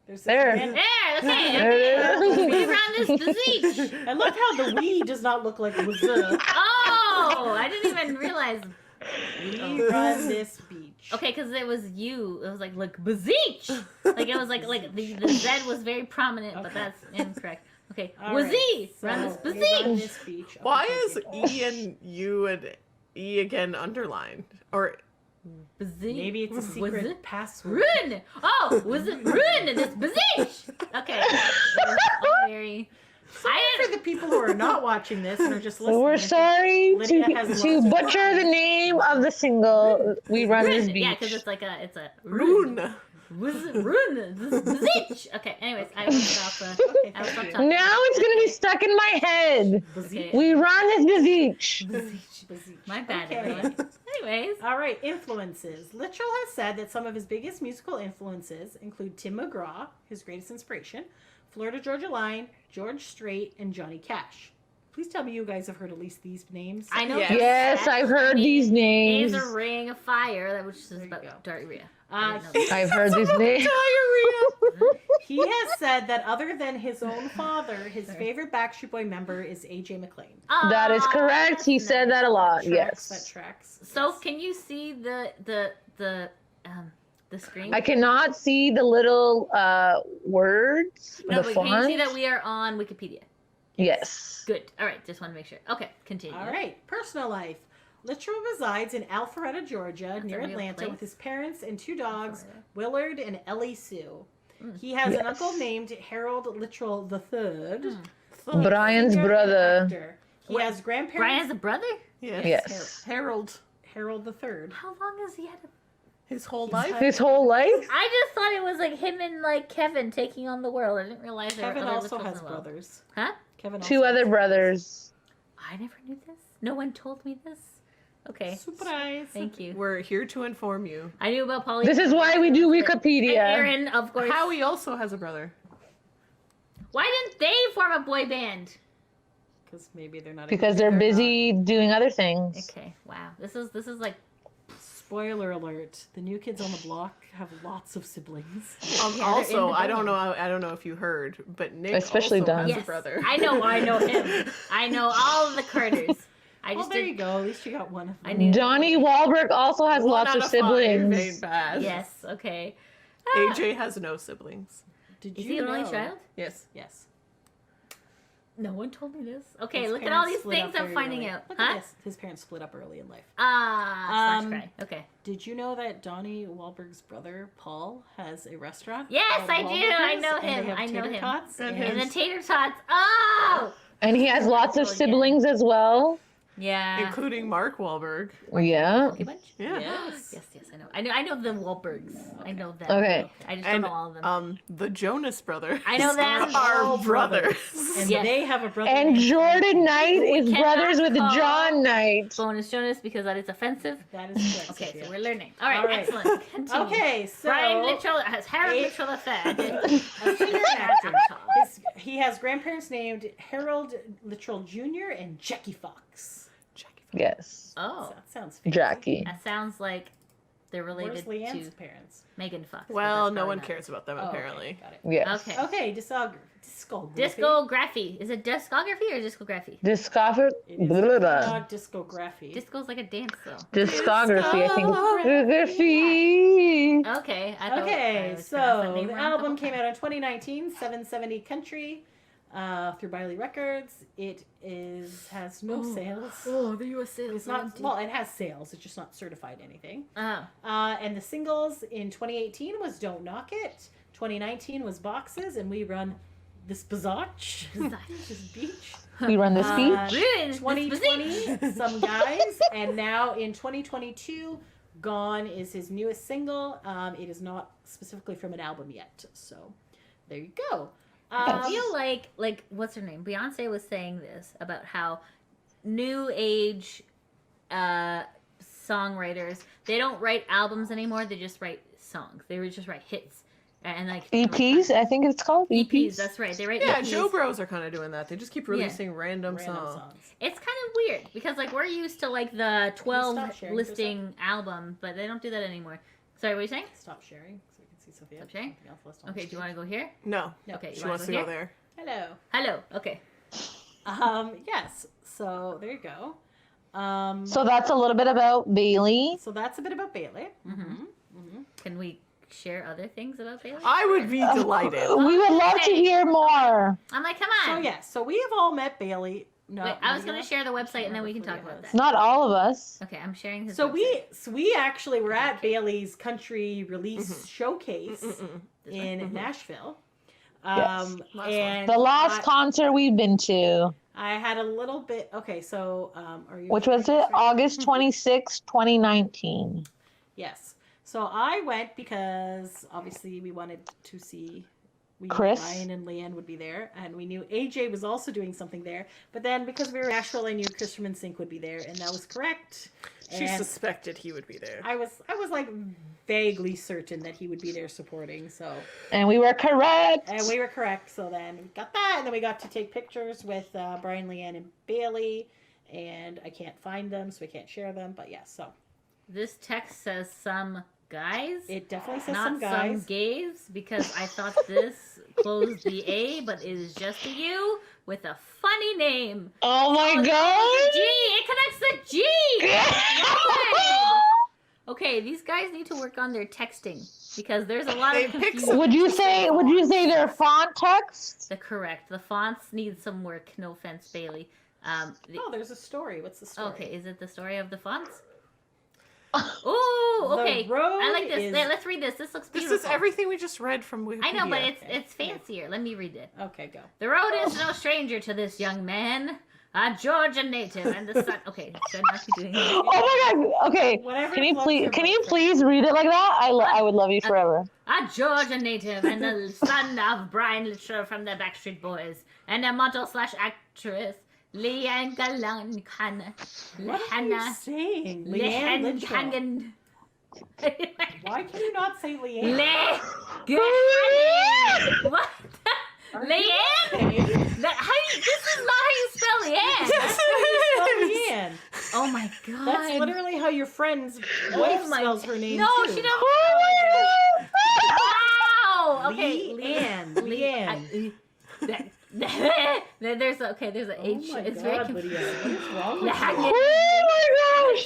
There's There. this There, okay, There it okay. is. We run this beseech. I love how the "we" does not look like "was." Oh, I didn't even realize. We run this beach. Okay, because it was you. It was like beseech. Like it was like the Z was very prominent, but that's incorrect. Okay, All was right, he run this so we run beseech? this beach. Why Okay, is thank you. E and U and E again underlined? Or Beseech. Maybe it's a Was secret it? password. Run! Oh, was it run? This beseech. Okay. It was all very. Sorry for the people who are not watching this and are just listening. We're sorry Lydia has to lots of butcher the name of the single. We run this Run. Yeah, beach. because it's a Rune. Was it run? This beseech. Okay. Anyways, I will stop. Okay, I will stop thank talking. Now it's gonna be stuck in my head. Okay. We run this beach. Beseech. My bad, Okay. everyone. Anyways. All right, influences. Littrell has said that some of his biggest musical influences include Tim McGraw, his greatest inspiration, Florida Georgia Line, George Strait, and Johnny Cash. Please tell me you guys have heard at least these names. I know. Yes. Yes, I've heard these names. There's a ring of fire, that which is There you about go. diarrhea. I've heard these names. Diarrhea. He has said that other than his own father, his favorite Backstreet Boy member is AJ McLean. That is correct. He said that a lot. That Yes. tracks. So Yes. can you see the screen? I cannot see the little words, No, the but font. can you see that we are on Wikipedia? Yes. Good. All right. Just want to make sure. Okay. Continue. All right, personal life. Littrell resides in Alpharetta, Georgia, That's near a real Atlanta, place. with his parents and two dogs, Alpharetta. Willard and Ellie Sue. He has an Yes. uncle named Harold Littrell III. Brian's singer and brother. actor. He Wait, has Brian grandparents. has a brother? Yes. Yes. Harold. Harold III. How long has he had a... His whole life. His whole life? I just thought it was like him and like Kevin taking on the world. I didn't realize there Kevin were other also Littles has in the world. brothers. Huh? Kevin Two also other has brothers. I never knew this. No one told me this. Okay. Surprise. Thank you. We're here to inform you. I knew about Polly. This is why we do And Wikipedia. Aaron, of course. Howie also has a brother. Why didn't they form a boy band? Because maybe they're not. Because they're busy doing other things. Okay. Wow. This is like. Spoiler alert: the new kids on the block have lots of siblings. Yeah, they're in Also, the I don't band. know. I don't know if you heard, but Nick Especially also Don. has Yes. a brother. I know him. I know all of the Carters. I Oh, just there did. you go. At least you got one of them. I knew. Donnie Wahlberg also has One lots out of of 5 siblings. ain't bad. Yes. Okay. AJ has no siblings. Did Is you he an only know- child? Yes. Yes. No one told me this. Okay, His look at all parents these split things up I'm very finding early. out. Look Huh? at this. His parents split up early in life. Slash Um, cry. Okay. Did you know that Donnie Wahlberg's brother Paul has a restaurant? Yes, called I do. I Wahlburgers, know and they him. have I know tater him. tots And and And the his- tater tots. Oh. And he has lots of Again. siblings as well. Yeah. Including Mark Wahlberg. Yeah. Funky Bunch? Yeah. Yes. Yes, I know. I know the Wahlbergs. I know them. Okay. I just And don't know all of them. the Jonas Brothers. I know them. Are All brothers. And Yes. they have a brother. And named- Jordan Knight is cannot brothers with call- John Knight. Bonus Jonas because that is offensive. That is correct. Okay, Sophia. so we're learning. All right, All right. excellent. Continue. Okay, so Brian Littrell has Harold Eight- Littrell III. a singer and actor. He has grandparents named Harold Littrell Jr. and Jackie Fox. Yes. Oh, That sounds fancy. Jackie. that sounds like they're related Where's Leanne's to parents? Megan Fox. but Well, that's no probably one not. cares about them Oh, apparently. Okay, got it. Yes. Okay. Okay, discography. Discography. Is it discography or discography? Discography. It is Blah, blah, blah. not discography. Disco's like a dance though. Discography, I think. Discography. Discography. Okay. I thought I Okay, was pronouncing so that name the wrong. album came out in 2019, 770 country, through Baylee Records. It has no sales. Oh, the U.S. It's not well. It has sales. It's just not certified anything. Oh. And the singles in 2018 was "Don't Knock It." 2019 was "Boxes," and we run this Bazach, this beach. We run this speech. Ruin this 2020, Some Guys, and now in 2022, Gone is his newest single. It is not specifically from an album yet, so there you go. I feel like what's her name? Beyonce was saying this about how new age songwriters, they don't write albums anymore, they just write songs. They would just write hits. and like EPs, I think it's called EPs. That's right. They write Yeah, EPs. Joe Bros are kind of doing that. They just keep releasing random songs. It's kind of weird because like we're used to like the 12 stop sharing listing album, but they don't do that anymore. Sorry, what are you saying? Stop sharing so we can see Sophia. Stop sharing? Something else left on Okay, the do you want to go here? No. Okay, She you wants to here? go there. Hello. Hello. Okay. Yes. So there you go. So that's a little bit about Baylee. So that's a bit about Baylee. Can we share other things about Baylee? I would be delighted. We would love to Okay. hear more. I'm like, come So on. yeah, so we have all met Bailey. No, Wait, I was going to share the website and then we can talk Remember about that. Not all of us. Okay, I'm sharing his So website. we actually were at Bailey's country release showcase in Nashville. Yes. And The last concert we've been to, I had a little bit. Okay, so are you? which was it? August 26, 2019. Yes. So I went because obviously we wanted to see. We knew Chris? Ryan and Leanne would be there, and we knew AJ was also doing something there. But then because we were in Nashville, I knew Chris from NSYNC would be there, and that was correct. She And suspected he would be there. I was like vaguely certain that he would be there supporting. So And we were correct. and we were correct. So then we got that, and then we got to take pictures with Brian, Leanne, and Bailey. And I can't find them, so we can't share them. But yeah, so This text says some guys. it definitely says not some guys. gays, because I thought this closed the A, but it is just a U with a funny name. Oh my The G! god! It connects the G! Good. Okay, these guys need to work on their texting because there's a lot They of pick confusion. some- Would you say they're font text? The fonts need some work. No offense, Bailey. Oh, there's a story. What's the story? Okay, is it the story of the fonts? Ooh, okay. road I like this. is- Let's read this. This looks This beautiful. is everything we just read from Wikipedia. I know, but it's fancier. Let me read it. Okay, go. The road is no stranger to this young man, a Georgia native, and the sun. Okay, should I not be doing that? Oh my god. Okay. Whatever Can you floats please your boat. please read it like that? I would love you forever. A Georgia native and the son of Brian Littrell from the Backstreet Boys, and a model/actress, Leanne Galan What are you saying? Leanne Littrell. Why can you not say Leanne? What? Are you Leanne? okay? This is not how you spell Leanne. That's how you spell Leanne. Oh my god. That's literally how your friend's Oh wife my- spells her name No, too. she doesn't. Oh Wow. Okay. Leanne. There's a H. Oh my It's God, very Lydia. confusing. What is wrong with Leanne. you? my gosh!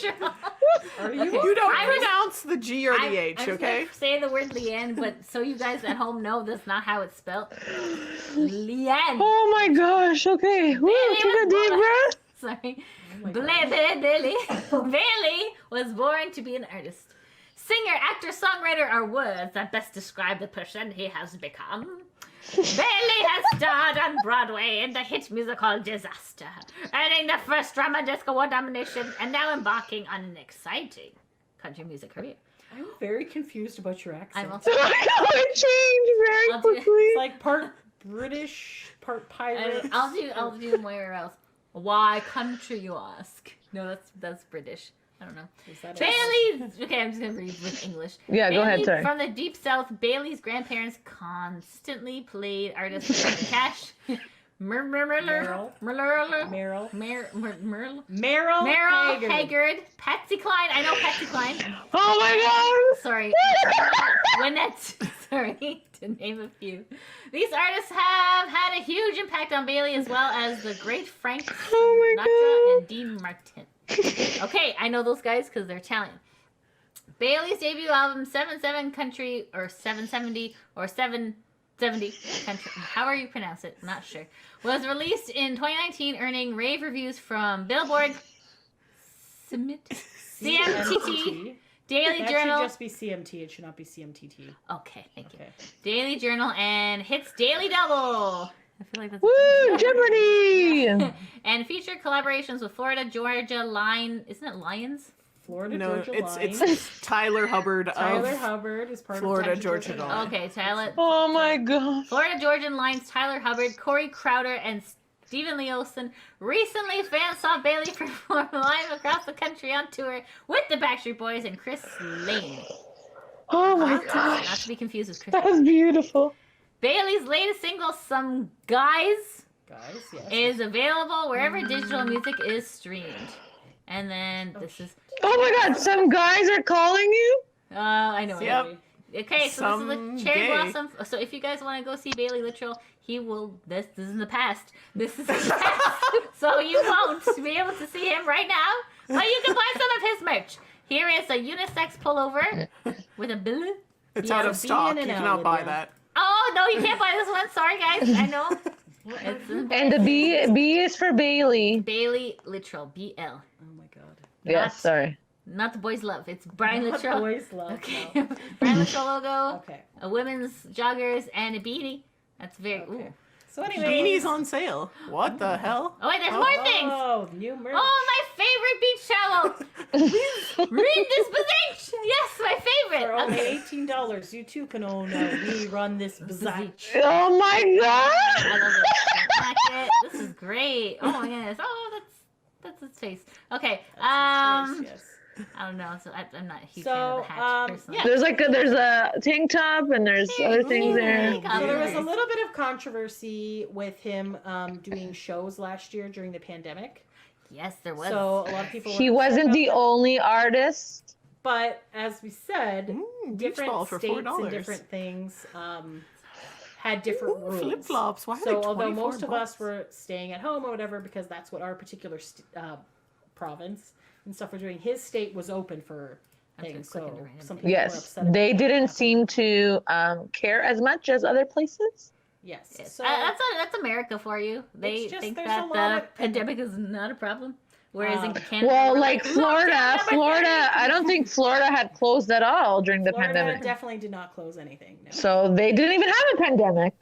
Are you Okay. You don't I was- pronounce the G or the H, I'm okay? gonna say the word Leanne, but so you guys at home know that's not how it's spelled. Leanne. Oh my gosh! Okay. Woo, Bailey take a was deep born- breath. Sorry. my Bailey was born to be an artist. Singer, actor, songwriter are words that best describe the person he has become. Bailey has starred on Broadway in the hit musical Disaster, earning the first Drama Disc Award nomination, and now embarking on an exciting country music career. I'm very confused about your accent. I'm also. It changed very I'll do- quickly. It's like part British, part pirate. I'll do Moira else. Why country, you ask? No, that's British. I don't know. Is that Bailey. Okay, I'm just gonna read with English. Yeah, go ahead, Bailey, sorry. From the deep south, Bailey's grandparents constantly played artists like Cash, Meryl. Meryl Meryl Haggard, Patsy Cline. I know Patsy Cline. Oh my Sorry, Winnett. Sorry, to name a few. These artists have had a huge impact on Bailey, as well as the great Frank Oh my Sinatra and Dean Martin. Okay, I know those guys because they're Italian. Bailey's debut album, 77 Country, or 770, or 770 Country, however you pronounce it, I'm not sure, was released in 2019, earning rave reviews from Billboard, CMTT, Daily That Journal. should just be CMT. It should not be CMTT. Okay, thank you. Okay. Daily Journal and Hits Daily Double. I feel like that's Woo! Jeopardy! and featured collaborations with Florida Georgia Line. Isn't it Lions? Florida No, Georgia it's Line. it's Tyler Hubbard Tyler of Hubbard is part Florida of Georgia Line. Line. Okay, Tyler. Oh my god. Florida Georgian Line's Tyler Hubbard, Corey Crowder, and Stephen Lee Olsen. Recently, fans saw Bailey perform live across the country on tour with the Backstreet Boys and Chris Lane. Oh my Not to gosh. be confused with Chris. That's beautiful. Bailey's latest single, Some Guys, Guys, yes. is available wherever digital music is streamed. And then this is. Oh my god, some guys are calling you? I know. Yep. Okay, so this is the Cherry Gay. Blossom. So if you guys want to go see Baylee Littrell, he will. This is in the past. This is in the past. So you won't be able to see him right now, but you can buy some of his merch. Here is a unisex pullover with a bill. It's Yeah, out of be stock. in You and out, cannot buy Lydia. that. Oh no, you can't buy this one. Sorry guys, I know. It's And the B is for Bailey. Baylee Littrell, BL. Oh my god. Yes, sorry. Not the boys' love. It's Brian Not Littrell. boys love. Okay, No. Brian Littrell logo. Okay. A women's joggers and a beanie. That's very. Okay. Ooh. So anyway. Beanies on sale. What the hell? Oh wait, there's more things. Oh, new merch. Oh, my favorite beach towel. Read this bazange. Yes, my favorite. For only Okay. $18, you too can own We Run This Bazange. Oh my I god! love this jacket. This is great. Oh my goodness. Oh, that's its face. Okay. Yes. I don't know. So I'm not a huge So, fan of the hat personally. yeah. There's a tank top and there's other things there. Ooh. So there was a little bit of controversy with him doing shows last year during the pandemic. Yes, there was. So a lot of people He were upset wasn't about the that. only artist. But as we said, Beach different ball for states $4. and different things had different rules. Flip flops. Why are So they although 24 most of bucks? us were staying at home or whatever because that's what our particular province and stuff were doing, his state was open for I'm things. clicking So to random some things. people were Yes, upset. they about didn't that. seem to care as much as other places. Yes. Yes. So that's America for you. They It's just think there's that a lot the of- pandemic is not a problem, whereas in Um, Canada, Well, we're like "Look, Florida, Canada, I don't think Florida had closed at all during the Florida pandemic. definitely did not close anything. No. So they didn't even have a pandemic.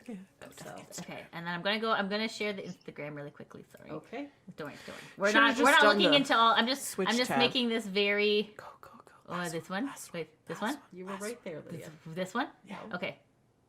So, Okay, and then I'm gonna share the Instagram really quickly. Sorry, okay. don't worry. We're Should've not just done looking the into all. I'm just switch tab. making this very. Go, go, go. Oh, Last this one. last Wait, this one. You were right there, Lydia. This one. Yeah. Okay.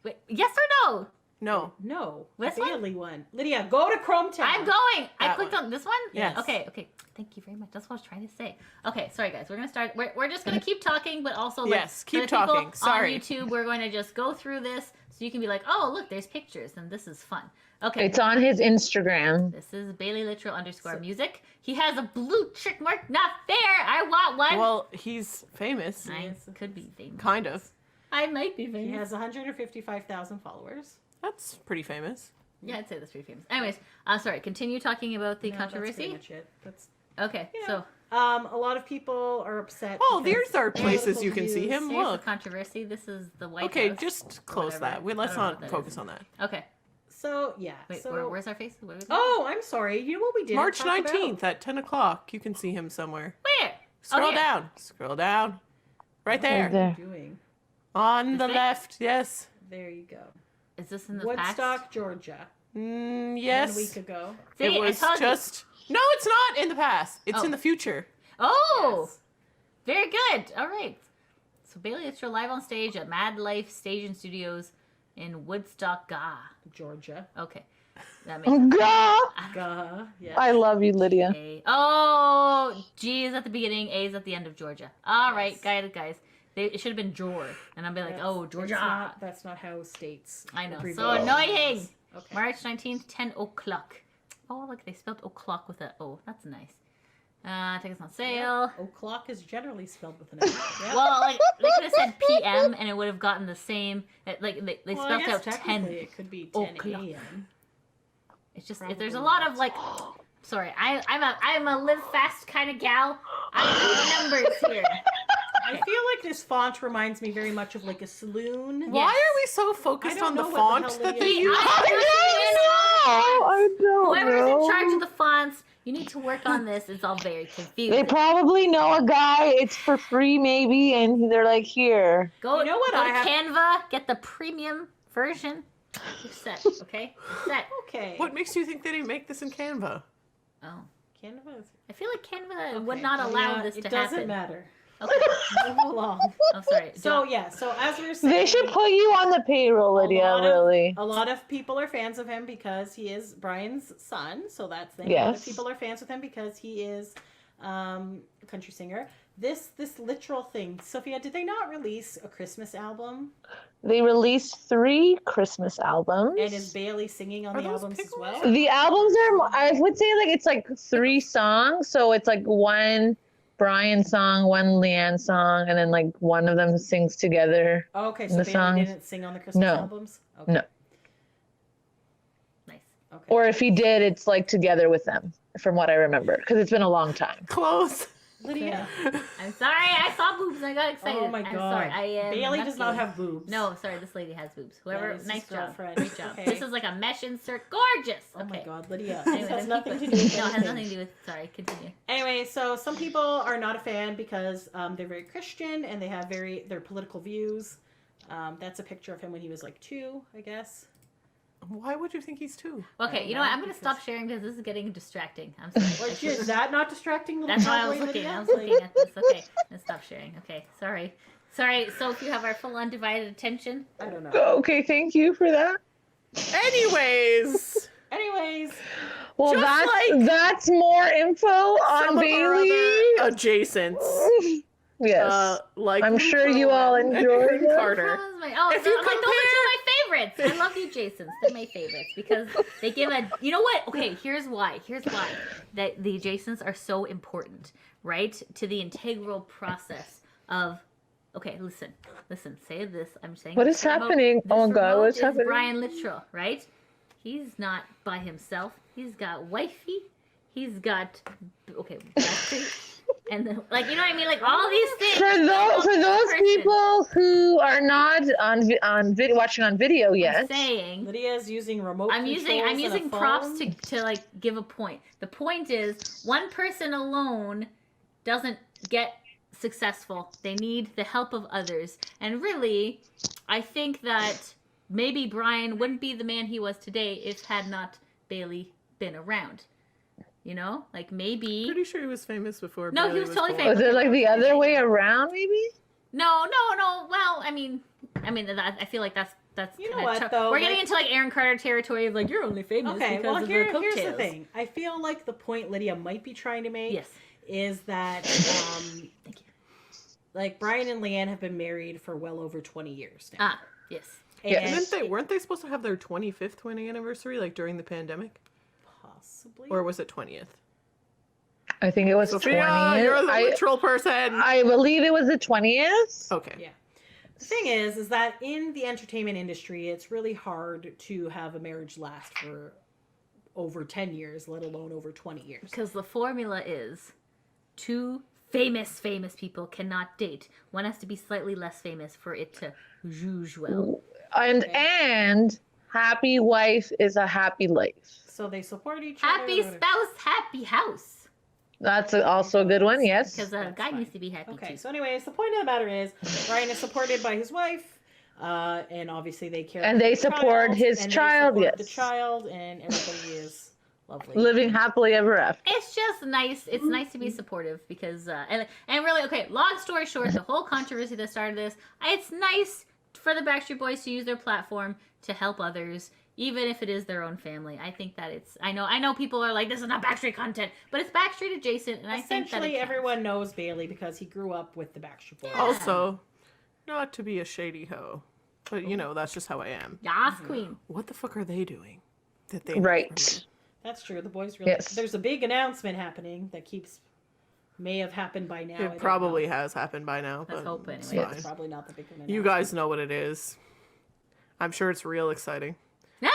Wait. Yes or no? No. No. This the one? Bailey one. Lydia, go to Chrome tab. I'm going. I That clicked one. on this one. Yes. Okay. Okay. Thank you very much. That's what I was trying to say. Okay. Sorry, guys. We're gonna start. We're just gonna keep talking, but also like, Yes, for keep the people talking. Sorry. on YouTube, we're going to just go through this so you can be like, oh, look, there's pictures, and this is fun. Okay. It's on his Instagram. This is Baylee Littrell _ music. He has a blue check mark. Not fair. I want one. Well, he's famous. I Yes. could be famous. Kind of. I might be He famous. has 155,000 followers. That's pretty famous. Yeah, I'd say that's pretty famous. Anyways, sorry. Continue talking about the No, That's controversy. pretty much it. That's, Okay, Yeah. so a lot of people are upset. Oh, because there's our places political you can see views- him. here's the Look. controversy. This is the White Okay, House. just close whatever. that. Let's I don't know what not that focus is. on that. Okay. So, yeah. Wait, so, where's our face? What are we doing? Oh, I'm sorry. You know what we did? March 19th at 10 o'clock. You can see him somewhere. Where? Scroll here. down. Scroll down. Right Right there. there. What are you doing? On the This thing? left. Yes. There you go. Is this in the Woodstock, past? Georgia. Yes. 1 week ago. See, It I was told you. just. No, it's not in the past. It's Oh. in the future. Oh, Yes. very good. All right. So Baylee Littrell live on stage at Mad Life Stage and Studios in Woodstock, GA. Georgia. Okay. That makes sense. God, Yeah. I love you, Lydia. A. Oh, G is at the beginning, A is at the end of Georgia. All right, Yes. guys. It should have been Jor. And I'll be like, That's- oh, Georgia. That's not how states. I know. So abbreviate annoying. things. Okay. March 19th, 10 o'clock. Oh, look, they spelled o'clock with a O. That's nice. Tickets on sale. O'clock is generally spelled with an O. Yeah. Well, like, they could have said PM and it would have gotten the same. Like, they Well, I spelled guess out 10. technically it could be 10 o'clock. a.m. It's just, Probably there's a lot of, not. like, sorry, I'm a live fast kind of gal. I know numbers here. I feel like this font reminds me very much of like a saloon. Why Yes. are we so focused I don't on the know what the font hell that it they is. use? I don't Whoever's know. in charge of the fonts, you need to work on this. It's all very confusing. They probably know a guy. It's for free, maybe, and they're like, "Here." Go, You know what go I to have- Canva, get the premium version. You're set, okay? You're set. Okay. What makes you think they didn't make this in Canva? Oh. Canva is... I feel like Canva would Okay. not allow Yeah, this to It doesn't happen. matter. Okay. Move along. I'm sorry. So Don't- yeah, so as we were saying, They should put you on the payroll, Lydia. lot of- Really. a lot of people are fans of him because he is Brian's son. So that's the thing. A lot of Yes. people are fans with him because he is a country singer. this literal thing, Sophia, did they not release a Christmas album? They released 3 Christmas albums. And is Baylee singing on Are the those albums as pickles? well? The albums are, I would say, like it's like 3 songs. So it's like one Brian song, one Leanne song, and then like one of them sings together. Oh, okay, so the Baylee songs. didn't sing on the Christmas No. albums? Okay. No. Nice. Okay. Or if he did, it's like together with them, from what I remember, because it's been a long time. Close. Lydia. I'm sorry. I saw boobs and I got excited. Oh my I'm god. sorry. I am Bailey does not lucky. have boobs. No, sorry. This lady has boobs. Whoever. Bailey's Nice his job. girlfriend. Great job. Okay. This is like a mesh insert. Gorgeous. Oh my Okay. god, Lydia. Anyway, This has then nothing to keep do it- with No, it has anything. nothing to do with. Sorry. Continue. Anyway, so some people are not a fan because they're very Christian and they have their political views. That's a picture of him when he was like 2, I guess. Why would you think he's 2? Okay. You know what? I'm gonna stop sharing because this is getting distracting. I'm sorry. Is that not distracting? Little That's why I cowboy was looking. Lydia? I was looking at this. Okay. Let's stop sharing. Okay. Sorry. Sorry. So if you have our full undivided attention. I don't know. Okay, thank you for that. Anyways, Well, Just like that's more info on some of our Baylee. other adjacents. Yes. Like I'm Lou sure you all Pearlman and enjoyed Aaron it. Carter. Oh, If so, you I'm like, those are two of my favorites. I love you, Jasons. They're my favorites because they give a. You know what? Okay, here's why. That the Jasons are so important, right? To the integral process of. Okay, listen. Say this. I'm saying. What this is remote- happening? this Oh, God, remote what's is happening? Brian Littrell, right? He's not by himself. He's got wifey. He's got. Okay, Backstreet. And then, like, you know what I mean? Like, all these things. For those person. people who are not on video watching on video I'm yet, saying. Lydia's using remote I'm using controls and a props phone. to like give a point. The point is one person alone doesn't get successful. They need the help of others. And really, I think that maybe Brian wouldn't be the man he was today if had not Baylee been around. You know? Like maybe Pretty sure he was famous before. No, he Bailey was totally born. famous. was it like the other way around? Maybe. No. Well, I mean I feel like that's You know kinda what, though, we're getting like- into like Aaron Carter territory of like you're only famous Okay, because well, of here's the the coattails. thing. I feel like the point Lydia might be trying to make Yes. is that, Thank you. like, Brian and Leanne have been married for well over 20 years now. Ah, yes. Yes. And Weren't they supposed to have their 25th wedding anniversary like during the pandemic, possibly. or was it 20th? I think it was Sophia, 20th. you're the I literal person. I believe it was the 20th. Okay. Yeah. The thing is that in the entertainment industry, it's really hard to have a marriage last for over 10 years, let alone over 20 years. Because the formula is two famous people cannot date. One has to be slightly less famous for it to juge well. And happy wife is a happy life. So they support each Happy other. spouse, happy house. That's also a good one. Yes. Because a That's guy fine. needs to be happy Okay, too. so anyways, the point of the matter is Brian is supported by his wife, and obviously they care. And for they the support child, his and they child, support the yes. child, and everybody is lovely. Living happily ever after. It's just nice. It's nice to be supportive because, and really, okay, long story short, the whole controversy that started this, it's nice for the Backstreet Boys to use their platform to help others, even if it is their own family. I think that I know people are like, this is not Backstreet content, but it's Backstreet adjacent, and I think that Essentially, it counts. everyone knows Baylee because he grew up with the Backstreet Boys. Yeah. Also, not to be a shady hoe, but you know that's just how I am. Yas, queen. What the fuck are they doing? That they Right. That's true. The boys really. Yes. There's a big announcement happening that may have happened by now. I It don't probably know. has happened by now, Let's but hope it's anyway. fine. It's probably not the big one. You guys know what it is. I'm sure it's real exciting. Anyway,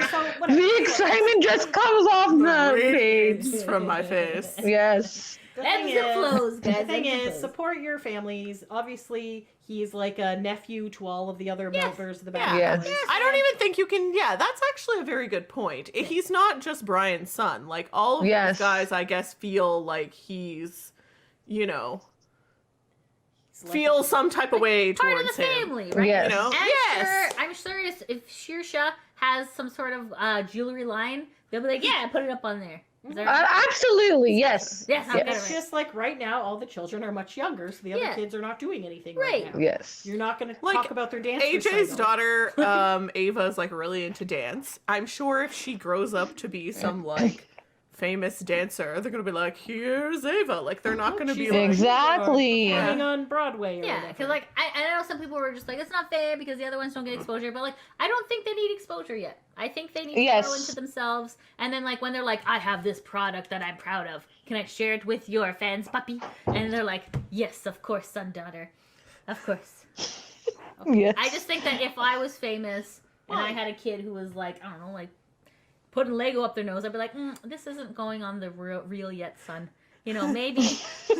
so whatever. The excitement just comes off the Radiates page. from my face. Yes. The Ebbs thing and is- flows, guys. The thing ebbs and is, flows. support your families. Obviously, he's like a nephew to all of the other Yes. members of the Yeah. Backstreet Yes. Boys. I don't even think you can. Yeah, that's actually a very good point. He's not just Brian's son. Like, all of Yes. these guys, I guess, feel like he's, you know, He's like- feel some type of way part towards of the him. family, right? Yes. You know? And Yes. I'm sure if Sheersha has some sort of jewelry line, they'll be like, yeah, put it up on there. Is there- Absolutely. Yes. Yes, I'll Yes. get it It's right. just like right now, all the children are much younger, so the other Yeah. kids are not doing anything Right. right now. Yes. You're not going to Like, talk about their dance AJ's recital. daughter, Ava, is like really into dance. I'm sure if she grows up to be some like famous dancer, they're gonna be like, here's Ava. Like, they're not gonna be she's like, Exactly. performing on Broadway or Yeah, whatever. because like I know some people were just like, it's not fair because the other ones don't get exposure, but like I don't think they need exposure yet. I think they need to Yes. grow into themselves, and then like when they're like, I have this product that I'm proud of, can I share it with your fans, puppy? And they're like, yes, of course, son, daughter, of course. Yes. I just think that if I was famous and I had a kid who was like, I don't know, like putting Lego up their nose, I'd be like, this isn't going on the reel yet, son. You know, maybe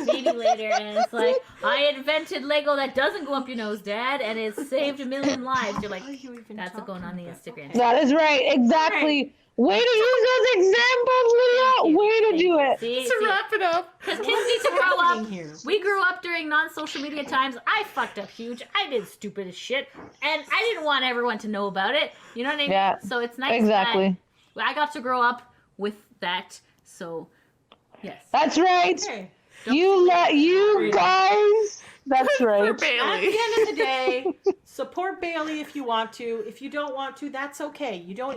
later. And it's like, I invented Lego that doesn't go up your nose, Dad, and it saved 1 million lives. You're like, that's what's going on the Instagram. That is right. Exactly. Way to use those examples, Leah. Way to do it. See, to wrap it up. because kids need to grow up. Here. We grew up during non-social media times. I fucked up huge. I did stupid as shit, and I didn't want everyone to know about it. You know what I mean? Yeah, So it's nice exactly. that I got to grow up with that. So, yes. That's right. Okay. You guys. That's For right. At the Bailey. end of the day, support Baylee if you want to. If you don't want to, that's okay. You know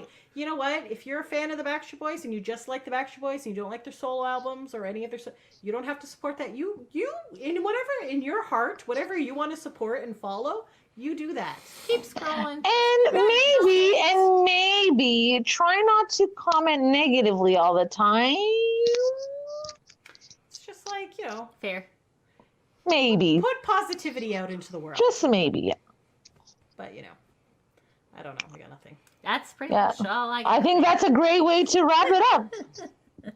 what? If you're a fan of the Backstreet Boys and you just like the Backstreet Boys and you don't like their solo albums or any of their, you don't have to support that. You in whatever in your heart, whatever you want to support and follow, you do that. Keep scrolling. And maybe try not to comment negatively all the time. It's just like, Fair. Maybe. put positivity out into the world. Just maybe. But I don't know. I got nothing. That's pretty Yeah. much all I got. I think that's a great way to wrap it up.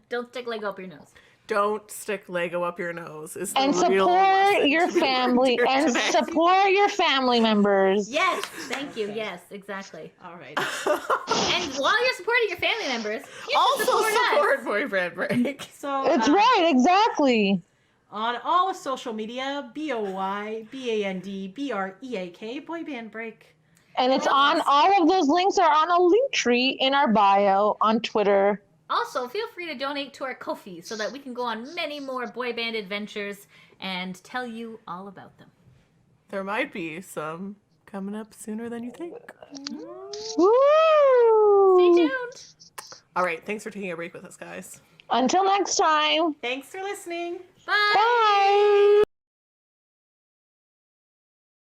Don't stick Lego up your nose. Don't stick Lego up your nose. Is the And real support lesson your to be learned family. here And today. support your family members. Yes, thank you. Okay. Yes, exactly. All right. And while you're supporting your family members, you should Also support support us. Boyfriend Break. So It's right, exactly. on all of social media, BOYBANDBREAK, Boy Band Break. And it's on, all of those links are on a link tree in our bio on Twitter. Also, feel free to donate to our Ko-fi so that we can go on many more boy band adventures and tell you all about them. There might be some coming up sooner than you think. Woo! Stay tuned. All right, thanks for taking a break with us, guys. Until next time. Thanks for listening. Bye. Bye.